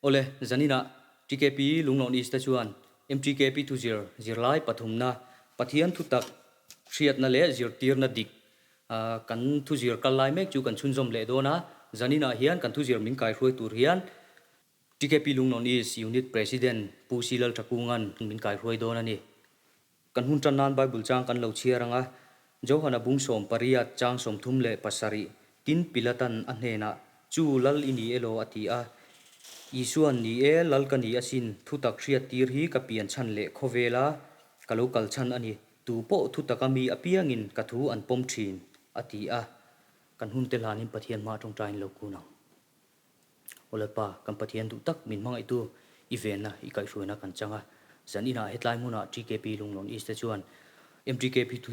ole zanina TKP lungnon is ta chuan MTKP tu zirlai pathumna pathian thu tak hriat na le zir tir na dik kan thu zir kalai mek chu kan chunjom le dona zanina hian kan thu zir min kai hroi tur hian TKP lungnon is unit president Pusilal Thakungan min kai hroi dona ni kan hun tan nan bible chang kan lo chiaranga johana bungsom pariat chang som thum le pasari tin pilatan anhena chu lal ini elo atia isuan ni e lalkani asin thutak hria tir hi ka pian chan le khovela kalokal chan ani tu po thutakami apiangin kathu an pom thin atia kan hun te lanin pathian ma tong tain lo kuna olepa kan pathian du tak min mang itu event na ikai ruina kan changa zanina headline muna TKP lunglon is te chuan MTKP thu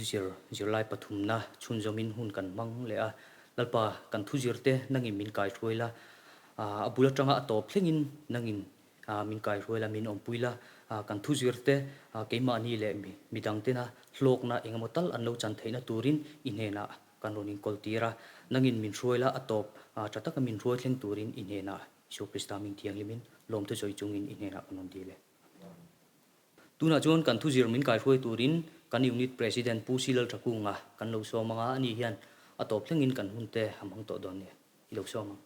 zirlai pathumna chunjomin hun kan mang le a lalpa kan thu zirte nangin min kai ruila abula tanga atop thlengin nangin min kai ruila min ompuila kan thu zirte keima ni le mi dangtena hlokna engamotal anlo chan theina turin inhena kan ronin koltira nangin min ruila atop tataka min ruai thleng turin inhena isu krista min thiang limin lom tu choi chungin inhena kanon dile tuna chuan kan thu zir min kai ruai turin kan unit president Pusilal Thakunga kan lo so manga ani hian atop thlengin kan hunte hamang to don ne lo so ma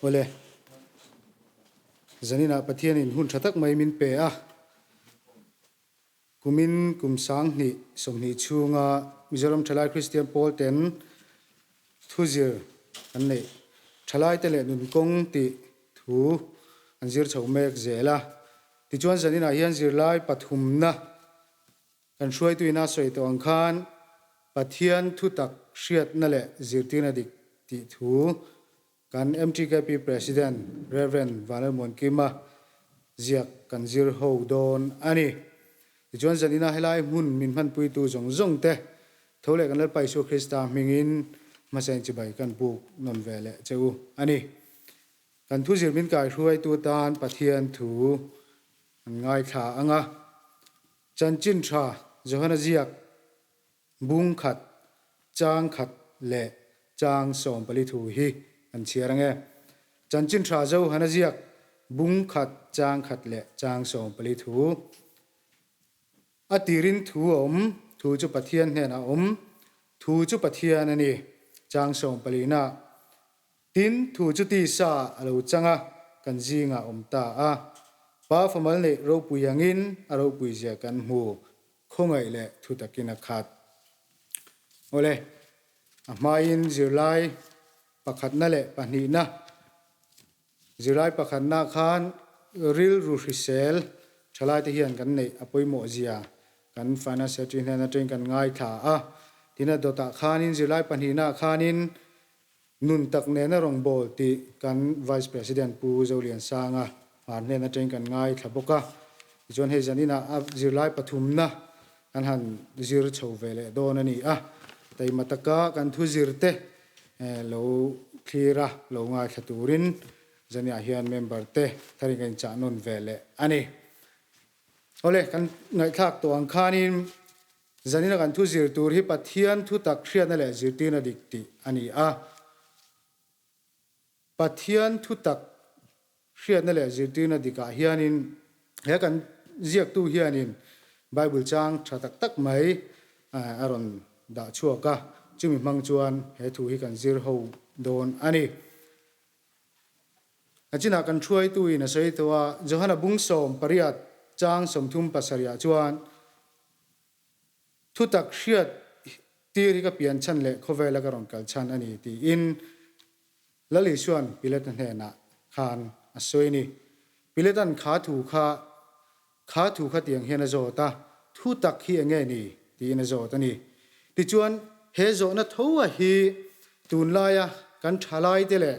ole zanina pathian in hun thatak mai min pe a kumin kumsang ni somni chunga Mizoram Thalai Christian Paul ten thuzir an nei thalai tele nun kong ti thu anzir chaumek zela ti chuan zanina hian zirlai pathumna kan hruai tuina soi to angkhan pathian thu tak hriat na le zirtina dik ti thu kan MTKP president Reverend Vanel Monkima ziak kan zir ho don ani ti chuan zanina helai mun min man pui tu zong zong te thole kan pai su Krista mingin masen chibai kan buk non vele cheu ani kan thu zir min kai hruai tu tan pathian thu ngai tha anga chanchin tha johana ziak bung khat chang khat le chang som pali thu hi an chiarange chanchin tha zo hana ziak bung khat le chang som pali thu atirin thu om thu chu pathian hena om thu chu pathian ani chang som palina tin thu chu ti sa alo changa kan jinga om ta a pa famal le ro puyangin aro puizia kan mu khongai le thu takina khat ole amain zirlai pakhat na le pani na zirlai pakhat na khan ril ru hrisel thalai te hian kan nei apoi mo zia kan financial train na train kan ngai tha a tina dota khanin zirlai pani na khanin nun tak ne na rong bol ti kan vice president Pu Zolian Sanga ne na train kan ngai thaboka jon he janina zirlai pathumna kan han zir chho vele don ani a tai mataka kan thu zirte lo khira lo ngai thaturin zania hian member te thari kan cha non vele ani ole kan ngai thak to ang khanin zanina kan thu zir tur hi pathian thu tak hriat na le zirtina dikti ani a pathian thu tak hriat na le zirtina dika hianin he kan ziak tu hianin bible chang tha tak tak mai aron da chuaka chumi mang chuan he thu hi kan zir ho don ani achina kan thuai tu in a sei towa johana bungsom pariat chang somthum pasaria chuan thu tak hriat tir hi ka pian chan le khovela ka rong kal chan ani ti in lali chuan pilet hne na khan asoini piletan kha thu kha tiang hian a zo ta thu tak hi enge ni ti in a zo ta ni ti chuan he zo na thowa hi tun laia kan thalai te le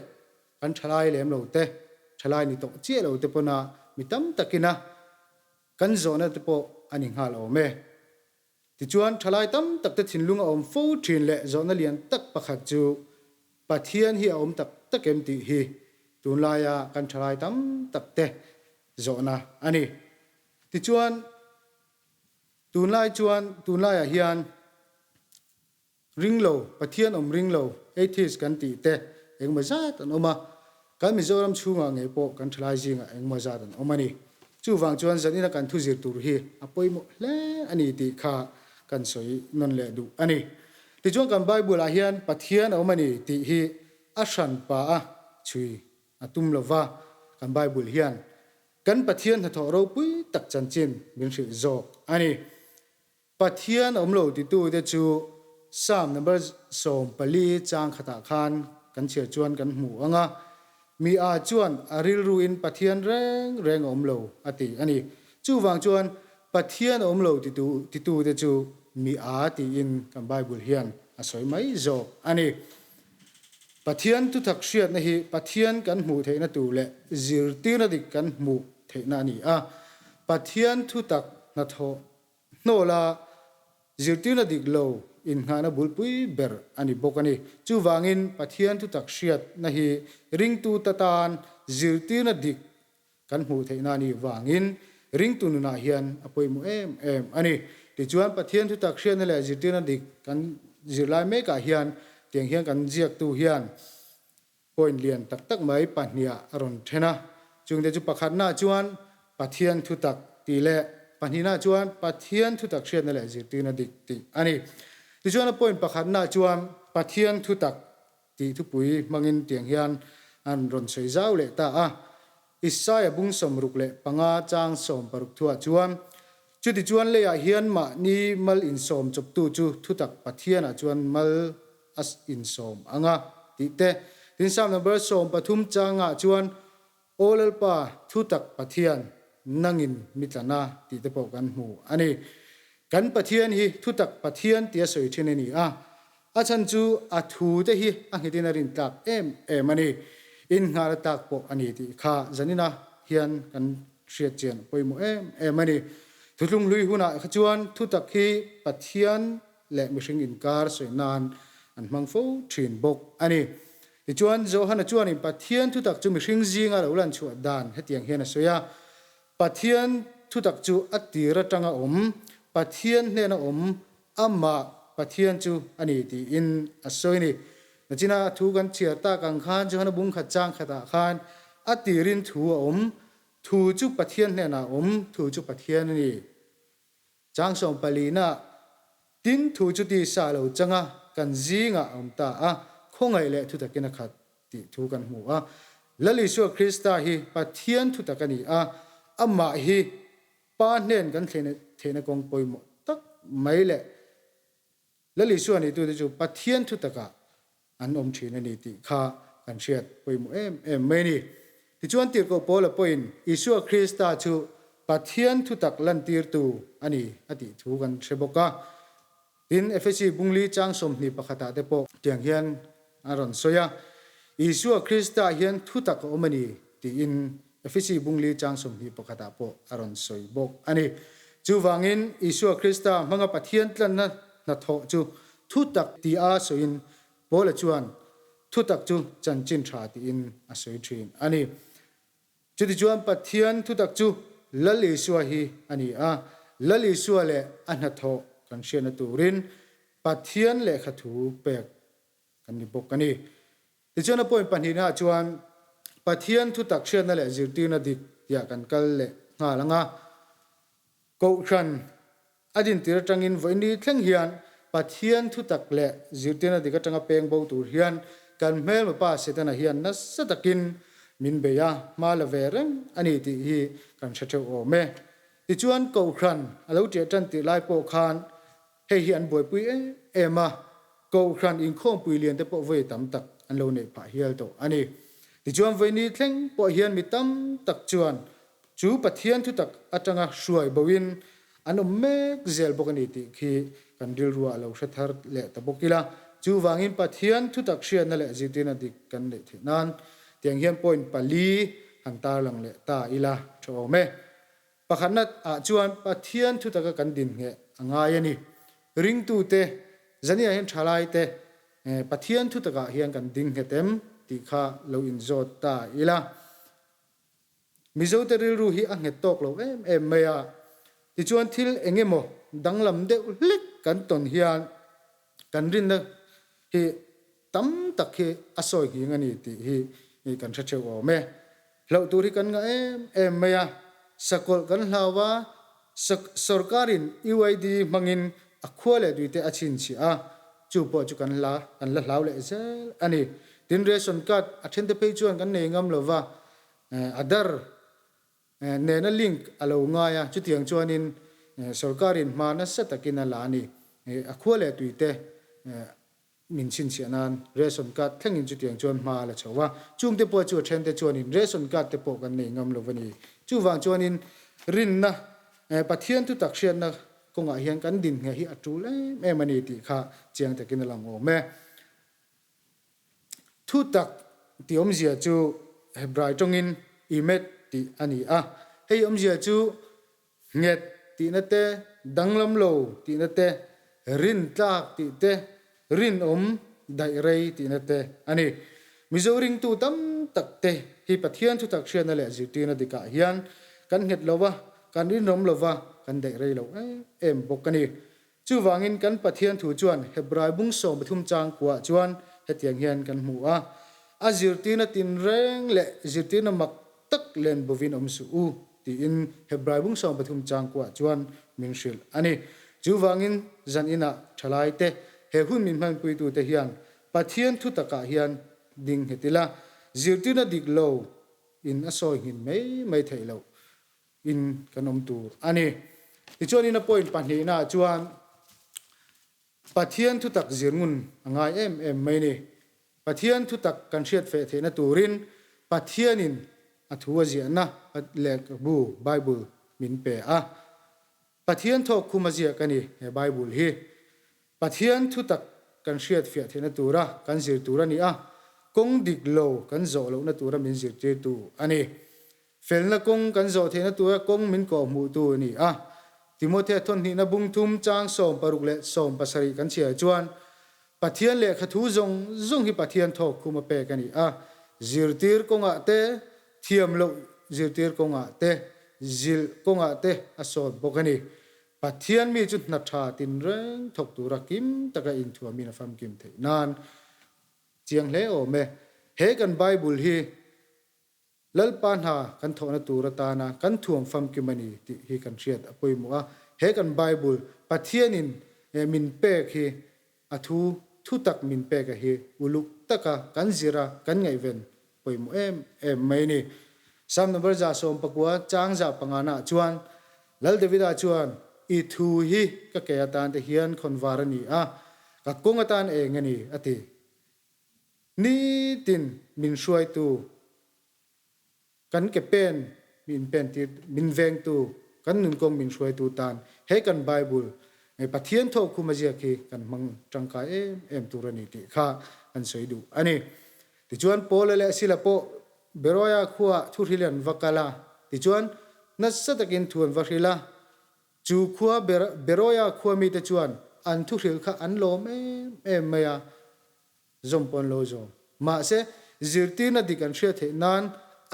kan thalai lem lo te thalai ni to che lo te pona mitam takina kan zo na te po ani ngal o me ti chuan thalai tam tak te thinlung om fo thin le zo na lian tak pakhat chu pathian hi om tak takem ti hi ตุนลายกันทลายตั้มตักเตะโจนะอันนี้ที่ชวนตุนลายเฮียนริงโลปะเทียนริงโลเอทิสกันตีเตะเองมาซาตันออกมากันมิโซรัมชูงาเงปกันทลายจิงเองมาซาตันออกมานี่จู่ฟังชวนสันนี่นักการทุจิตตุรฮีอภัยมุเล่อันนี้ตีข้ากันสวยนนเลดูอันนี้ที่ชวนกันไบเบิลเฮียนปะเทียนออกมานี่ตีฮีอาชันป้าชุยอาตุมลวากันไบเบิลเฮียนกันปะเทียนถ้าทอเราปุยตักจันจินเป็นชื่อโจอันนี้ปะเทียนอมโลติตูเดจู3 number 2ปลีจางขตาคานกันเชื่อจวนกันหมู่อ่ะมีอาจวนอาริลรูอินปะเทียนแรงอมโลอติอันนี้จู่วางจวนปะเทียนอมโลติตูเดจูมีอาติอินกันไบเบิลเฮียนอาศัยไม่โจอันนี้ปะเทียนทุทักเชียดนะฮีปะเทียนกันหมู่เทนตูเละจิรตีนดิกันหมู่เทนานี่ปะเทียนทุตักนัทโฮโนลาจิรตีนดิกโลอินหานะบุลปุยเบอร์อันนี้บอกอันนี้จู่วางินปะเทียนทุตักเชียดนะฮีริงตูตะตานจิรตีนดิกกันหมู่เทนานี่วางินริงตูนุนาเฮียนอภัยมุอันนี้ที่จวนปะเทียนทุตักเชียดนั่นแหละจิรตีนดิกกันจิรลายเมกาเฮียนเตียงเฮียนกันเจียกตูเฮียนปอยเลียนตักไม่ปัญญาอรุณเทนะจึงได้จุปขัดหน้าจวนปะเทียนทุตักตีเละปัญญาจวนปะเทียนทุตักเชียนนั่นแหละจิตตีนดิกตีอันนี้ที่จวนปอยปะขัดหน้าจวนปะเทียนทุตักตีทุปุยมังินเตียงเฮียนอันรอนสวยเจ้าเละตาอิสายบุ้งสมรุกเละปังอาจางสมปรุกทัวจวนจุดที่จวนเลยเฮียนมานี่มัลอินสมจบตูจูทุตักปะเทียนจวนมัลอัสอินสมตีเตtin sam number som pathum changa chuan olal pa thutak pathian nangin mitlana ti te pok kan mu ani kan pathian hi thutak pathian tia soi thine ni achan chu athu te hi angidin rin tak ani in ngar tak pok ani ti kha janina hian kan hriat chen poimu ani thutlung lui huna chuan thutak hi pathian le mihring inkar soinan an mangfo thin bok aniที่จวนโจฮันจวนอินปัทเทียนทุตักจูมีชิงจิงอะไรอุลันชัวดานให้เตียงเฮียนสวยปัทเทียนทุตักจูอัตติระจังปัทเทียนเนี่ยนะอัมมาปัทเทียนจูอันนี้ที่อินสวยนี่นจินาทูกันเชียร์ตากังขานโจฮันบุ้งขัดจางขัดขานอัตติรินทูทูจูปัทเทียนเนี่ยนะทูจูปัทเทียนนี่จางส่งปลีน่ะตินทูจูตีสาเลวจังกันจิงตาคงไงเละทุตักกินขัดติทุกันหัวละลิชัวคริสต์ฮีปะเทียนทุตักกันนี่อัมมาฮีปานเนนกันเทนกงปอยหมดตักไม่เละละลิชัวนี่ตัวที่จูปะเทียนทุตักอันชีนนี่ติข้ากันเชียดปอยหมดไม่นี่ที่จวนตีก็พอละปอยน์อิชัวคริสต์จูปะเทียนทุตักลันตีร์ตูอันนี้อติทุกันเชบกะดินเอฟซีบุงลีจางสมนี่ปะขตาเดปเตียงเฮียนอารอนโซยาอิสุคริสต์เฮียนทุตักอมนีที่อินเอฟซีบุงลีจางสมฮีปกตาโปอารอนโซยบกอันนี้จูวังอินอิสุคริสต์มังกปะเทียนตันนัทโฮจูทุตักที่อาโซอินโปละจวนทุตักจูจันจินชาที่อินอาโซยทรีนอันนี้จุดจวนปะเทียนทุตักจูละลิสัวฮีอันนี้ละลิสัวเลอันนัทโฮกันเชียนตูรินปะเทียนเลขถูเปกกันนี่ปกกันนี่ที่เจ้าหน้าปอยปัญหาจวนปะเทียนทุตักเชียนนั่นแหละจิตตีนดิกอยากกันกัลเละลังกูขันอดินตีระจังอินวันนี้ทั้งเฮียนปะเทียนทุตักเละจิตตีนดิกก็จังเปงบูตูเฮียนกันเมลมาป้าเสตนาเฮียนนัสสตักินมินเบียมาลเวรังอันนี้ที่ฮีกันเชื่อโอเมที่จวนกูขันเราเจจันติไลโปคานให้เฮียนบวยปุยมากูครันอิงข้องปุยเลียนแต่พอเวตัมตักอันโลเนปะเฮียลโตอันนี้ที่จวนเวนี้เท่งพอเฮียนมีตัมตักจวนจูปะเทียนทุตักอัจงะช่วยบวินอันเมกเซลบกันนี่ที่คือกันดิลรัวเราเสถียรเละตะบกิละจูวางอินปะเทียนทุตักเชียนนั่นแหละจิตินาดิกันเละที่นั้นเตียงเฮียนปอยปะลีหันตาหลังเละตาอีละโชเมปะขันนัดจวนปะเทียนทุตักกันดินเงงายนี่ริงตูเตจันนี่เห็นชาลายเตปะเทียนทุตกะเฮียงกันดิ่งเหต็ม ti kha lo in zot ta ila mizo te ril ru hi a nge tok lo em maya ti chuan thil engemaw danglam deuh hlek kan ton hian kan rin na hi tam tak hi asoi hi ngani ti hi kan tha cheu o me lo tur hi kan nga em maya sakol kan hlawa sarkarin UID mangin akhwale duite achin chi a chu po chu kan la hlaw le zel ani tin ration card athen te pe chuan kan nei ngam lova adar ne na link alo nga ya chu tiang chuanin sarkarin mana satakin la ni akhwale duite min chin chianan ration card thlengin chu tiang chuan ma la chawa chung te po chu then te chuanin ration card te po kan nei ngam lovani chu wang chuanin rin na pathian tu takshian na konga hian kan din nge hi atul me mani ti kha chiang takin lang o me thu tak ti om zia chu hebrai tongin imet ti ani a hei om zia chu nget ti na te danglam lo ti na te rin tlak ti te rin om dai rei ti na te ani mizoring tu tam tak te hi pathian tu takshian na le zirti na dika hian kan nget lowa kan rin rom lova kan dei rei lo em bokani chu wangin kan pathian thu chuan hebrai bung som pathum chang kwa chuan hetiang hian kan mu a zirtina tin reng le zirtina mak tak len bovin om su u ti in hebrai bung som pathum chang kwa chuan minshil ani chu wangin zan ina thalai te he hun min man pui tu te hian pathian thu taka hian ding hetila zirtina dik lo in asoi hin mai thei lo in kanom tur ani ti chuan in a point panhni na chuan pathian thu tak zirngun angai em mai ni pathian thu tak kan hriat fe the na turin pathianin athua zia na lek bu bible min pe a pathian thok khuma zia kani he bible hi pathian thu tak kan hriat fe the na tura kan zir tura ni a kong dik lo kan zo lo na tura min zir te tu ani felna kong kan zo the na tura kong min ko mu tu ni a Timothy thon ni na bung thum chang som paruk le som pasari kan chia chuan pathian le khathu zong hi pathian thok khuma pe kani a zirtir konga te thiam lo zirtir konga te zil konga te asol bokani pathian mi chu na tha tin reng thok tu rakim taka in thua mi na fam kim the nan chiang le o me he kan bible hi lalpan ha kan thona turata na kan thuam fam kimani ti hi kan riat apoi mu a he kan bible pathianin min pe khi athu thu tak min pe ka hi uluk taka kan zira kan ngai ven poi mu em mai ni sam number za som pakwa chang za pangana chuan lal devida chuan I thu hi ka ke atan te hian khonwarani a ka kongatan e ngani ati ni tin min shuai tu kan ke pen ti min veng tu kan nun kong min shuai tu tan he kan bible ai pathian tho khuma zia ki kan mang tangka em turani ti kha an soi du ani ti chuan pol le sila po beroya khuwa thurilan wakala ti chuan nasatakin thuan wahrila chu khuwa beroya khuwa mi te chuan an thuril kha an lom em maya zompon lo zo ma se zirtina dikan hria the nan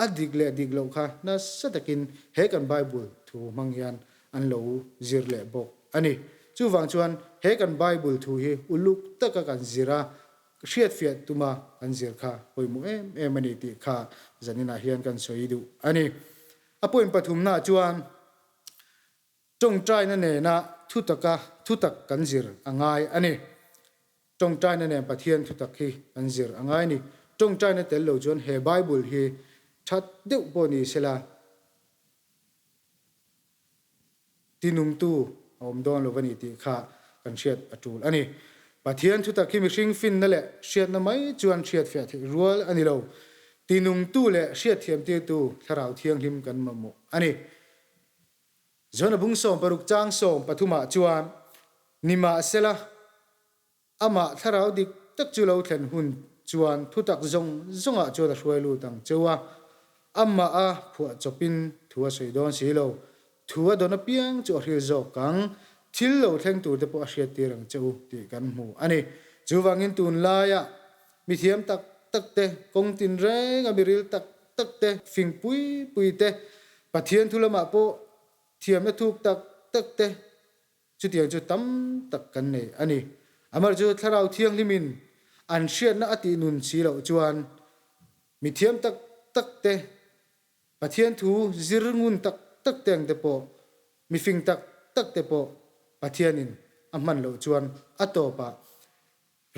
adigle diglo kha na satakin he kan bible thu manghian an lo zirle bok ani chu wang chuan he kan bible thu hi uluk taka kan zira hriat fiat tuma kan zir kha poimu em ani ti kha zanina hian kan soidu ani apoin pathum na chuan tong trai na ne na thu tak kan zir angai ani tong trai na ne pathian thu tak hi kan zir angai ni tong trai na tel lo chuan he bible hi that deuh pawh ni sela tinum tu om don lovani ti kha kan hriat atul ani pathian thu tak hi mi hring fin na le hriat na mai chuan hriat fe the rual ani lo tinum tu le hriat thiam ti tu tharau thiang hlim kan mamu ani zona bung som paruk chang som pathuma chuan nima sela ama tharau dik tak chu lo thlen hun chuan thu tak zonga chu da hruai lu tang chewa amma a phua chopin thua soidon silo thua dona piang chu hril zo kang thil lo thleng tur te po hriat tirang cheu ti kan mu ani chuwangin tun la ya mi thiam tak tak te kong tin reng abiril tak tak te fing pui te pathian thulama po thiam na thuk tak tak te chu tiang chu tam tak kan nei ani amar chu tharau thiang limin an hriat na ati nun chi lo chuan mi thiam tak tak te pathian thu zirngun tak tak teng te po mi fing tak tak te po pathianin amman lo chuan atopa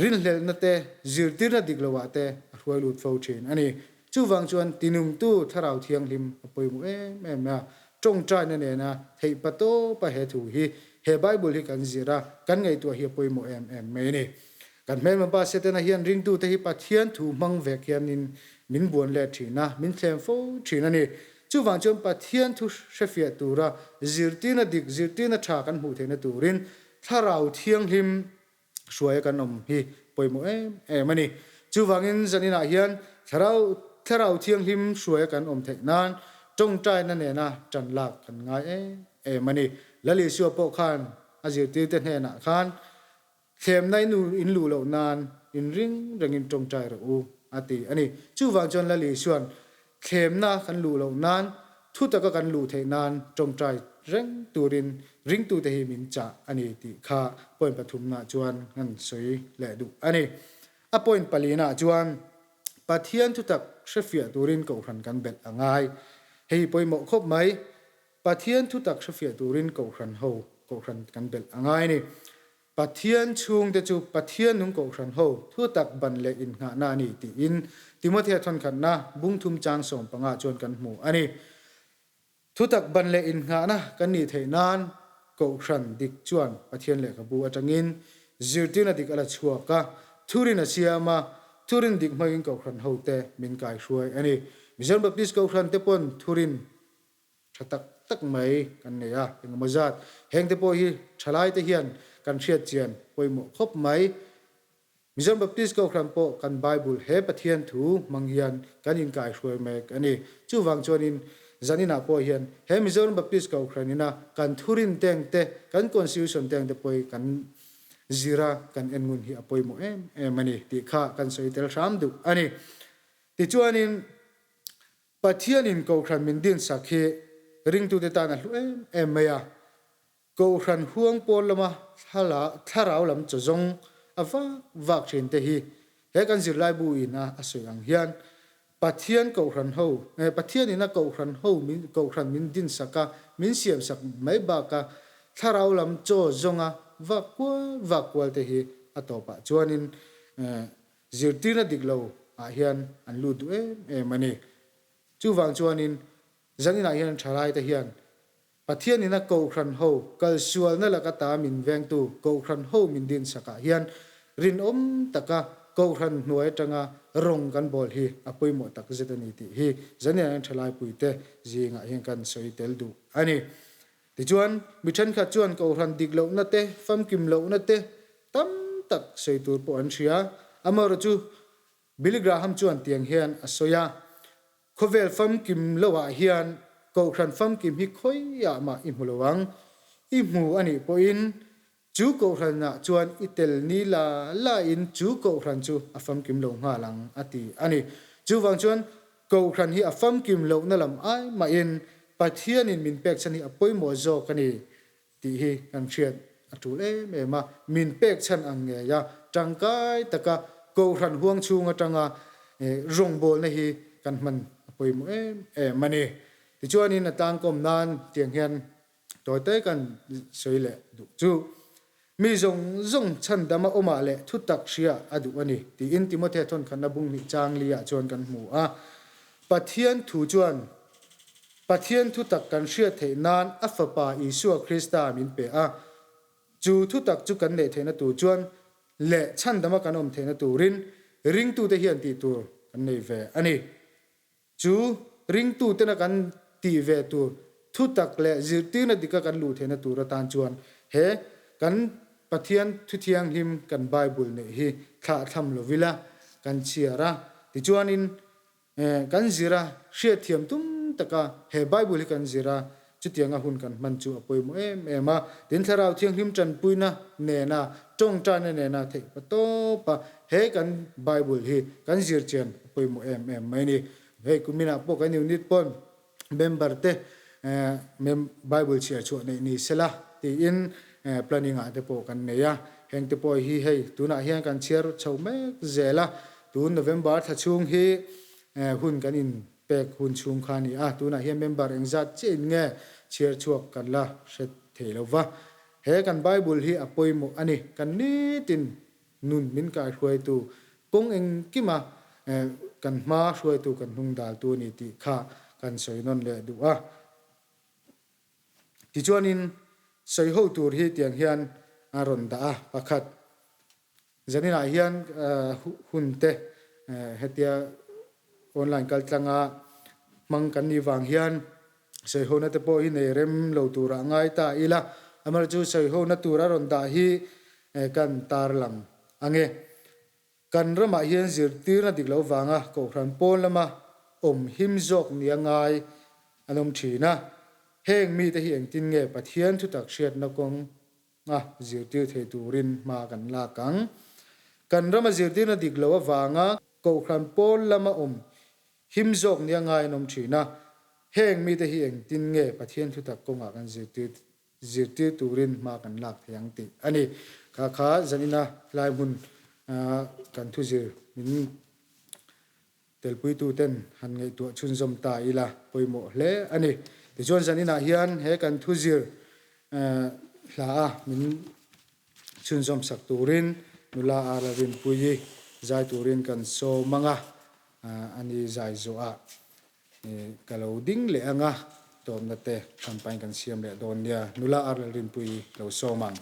rin hlel na te zirtir na diglowa te ruai lut fo thin ani chu wang chuan tinum tu tharau thiang lim apoi mu em na tong trai na ne na thei pato pa he thu hi he bible hi kan zira kan ngai tu hi apoi mu em me ni kan mel ma ba setena hian ring tu te hi pathian thu mang ve kian in min buan le thina min thlem fo thina ni chu wang chuan pathian thu shefia tura zirtina dik zirtina tha kan mu the na turin tharau thiang lim suai kan om hi poimo mani chu wangin zanina hian tharau thiang lim suai kan om the nan tong trai na ne na chan lak kan ngai mani lali sio po khan azir ti te ne na khan khem nai nu in lu lo nan in ring rangin tong trai ro u ati ani chu wang chon lali suan khem na kan lu lo nan thu ta ka kan lu the nan tong trai reng turin ring tu te hi min cha ani ti kha point pathum na chuan ngan soi le du ani a point palina chuan pathian thu tak shefia turin ko khan kan bet angai hei poimo khop mai pathian thu tak shefia turin ko khan ho ko khan kan bel angai ni pathian chung te chu pathian nung ko khan ho thu tak ban le in nga na ni ti in timothea thon khan na bung thum chang som panga chon kan mu ani thu tak ban le in nga na kan ni thei nan ko khan dik chuan pathian le ka bu atangin zirtina dik ala chua ka thurin a siama thurin dik mai ko khan ho te min kai hruai ani John Baptist ko khan te pon thurin thatak tak mai kan ne ya engmazat heng te po hi thalai te hian kan hriat chian poimo khop mai John Baptist ko khan po kan bible he pathian thu manghian kan in kai hruai mek ani chu wang chonin zanina po hian he John Baptist ko khanina kan thurin teng te kan constitution teng te poi kan zira kan engun hi apoimo mani ti kha kan soitel ram du ani ti chuanin pathian in ko khan min din sakhe ring tu te ta na hlu maya ko khan huang pol lama tharau lam chozong awa wak thin te hi he kan zir lai bu ina asoi ang hian pathian ko khan ho pathian ina ko khan ho min ko khan min din saka min siam sak mai ba ka tharau lam cho zonga vakwal te hi atopa chuanin zirtina diklo a hian an lu du mani chu wang chuanin zanina hian thalai te hian pathian ina ko khan ho kal sual na laka ta min veng tu ko khan ho min din saka hian rin om taka ko khan nuai tanga rong kan bol hi apoi mo tak zetani ti hi zanina thalai puite jinga hian kan soi tel du ani ti chuan mi than kha chuan ko khan diklo na te fam kim lo na te tam tak sei tur po an thia amar chu Billy Graham chuan tiang hian asoya khovel fam kim lowa hian ko khan fam kim hi khoi ya ma i mulawang i mu ani po in chu ko khan na chuan itel ni la in chu ko khan chu afam kim lo nga lang ati ani chu wang chuan ko khan hi afam kim lo na lam ai ma in pathian in min pek chani apoi mo zo kani ti hi kan thiat atul me ma min pek chan ang nge ya tangkai taka ko khan huang chunga tanga rong bol na hi kan man apoi mo mani ti chuanin atang kom nan tiang hian toy te kan soile du chu mi zong chan dama oma le thu tak ria adu ani ti in timothea thon khan na bung ni chang lia chuan kan mu a pathian thu chuan pathian thu tak kan ria the nan afapa isu krista min pe a chu thu tak chu kan le the na tu chuan le chan dama kan om the na tu ring tu te hian ti tu kan nei ve ani chu ring tu te na kan ti ve tu thu tak le zirti na dika kan lu the na tu ra tan chuan he kan pathian thu thiang him kan bible ne hi kha tham lo vila kan chiara ti chuanin kan zira hriat thiam tum taka he bible hi kan zira chu tianga hun kan man chu apoi mo ema tin tharau thiang him tran puina ne na tong tan ne na the pa to pa he kan bible hi kan zir chen apoi mo mai ni he kumina po kan unit pon member te mem bible chia chu ni sela ti in planning a te po kan ne ya heng te po hi hei tuna hian kan chiar chho me zela tu november tha chung hi hun kan in pek hun chung khani tuna hian member engzat chin nge chiar chuak kan la set theilova he kan bible hi apoi mo ani kan ni tin nun min ka hruai tu pong eng kima kan ma hruai tu kan hung dal tu ni ti kha kan soinon le du ti chuanin soi ho tur hi tiang hian aron da pakhat zanina hian hunte hetia online kaltlanga mang kan ni wang hian soi ho na te po hi nei rem lo tura ngai ta ila amar chu soi ho na tura ron da hi kan tar lang ange kan rama hian zirtir na diklo wanga ko hran pon lama him jok niangai anom thina heng mi te hi eng tin nge pathian thu tak hriat na kong zirtir thei turin ma kan la kang kan rama zirtir na diklo wanga ko hran pon lama him jok niangai anom thina heng mi te hi eng tin nge pathian thu tak konga kan zirtir turin ma kan lak theyang ti ani kha zanina lai mun kan thu zir min telpui tu ten han ngai tu chun zom ta ila poimo hle ani ti chon zanina hian he kan thu zir hla min chun zom sak turin nula aravin puyi zai turin kan so manga ani zai zo kalau ding le anga tom na te campaign kan siam le don dia nula aravin puyi lo so mang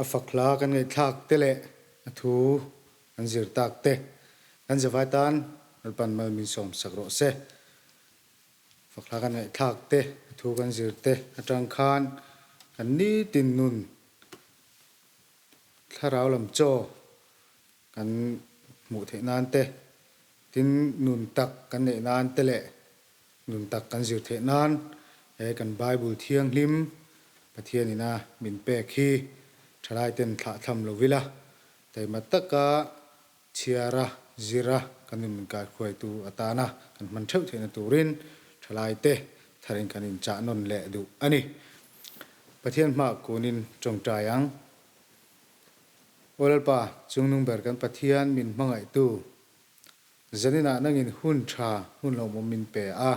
a fakla kan ngai thak te le a thu kan zir tak te kan zawai tan alpan mal min som sakro se fakla kan ngai thak te thu kan zir te atang khan kan ni tin nun tharau lam cho kan mu the nan te tin nun tak kan nei nan te le nun tak kan zir the nan e kan bible thiang hlim pathian ina min pe khi thalai ten thla tham lovila tai mataka chiara zira kan min ka khoi tu atana kan man thau thena turin thalai te tharin kan in cha non le du ani pathian ma kunin chong tayang olpa chungnung ber kan pathian min mangai tu zanina nangin hun tha hun lo mo min pe a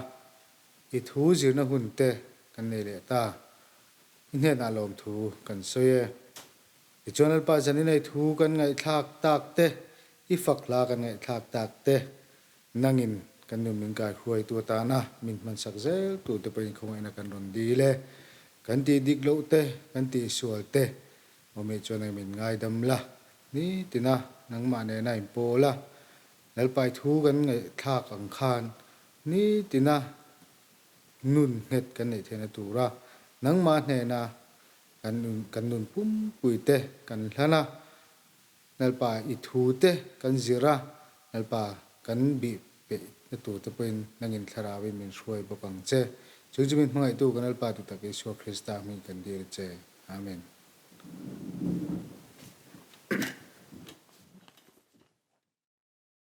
I thu zirna hun te kan nei le ta inhe na lom thu kan soye I chonal pa zanina thu kan ngai thak tak te I fakla kan ngai thak tak te nangin kan nu min kai huai tu ta na min man sak zel tu te pain khong ina kan ron di le kan ti dik lo te kan ti sual te mo me chonai min ngai dam la ni tina nang ma ne na impo la lal pai thu kan ngai thak ang khan ni tina nun het kan nei thena tura nang ma hne na kan nun pum pui te kan hlana nalpa I thu te kan zira nalpa kan bi pe na tu te pen nangin tharawin min hruai bokang che chujimin hmangai tu kan alpa tu tak Isu Krista min kan dir che amen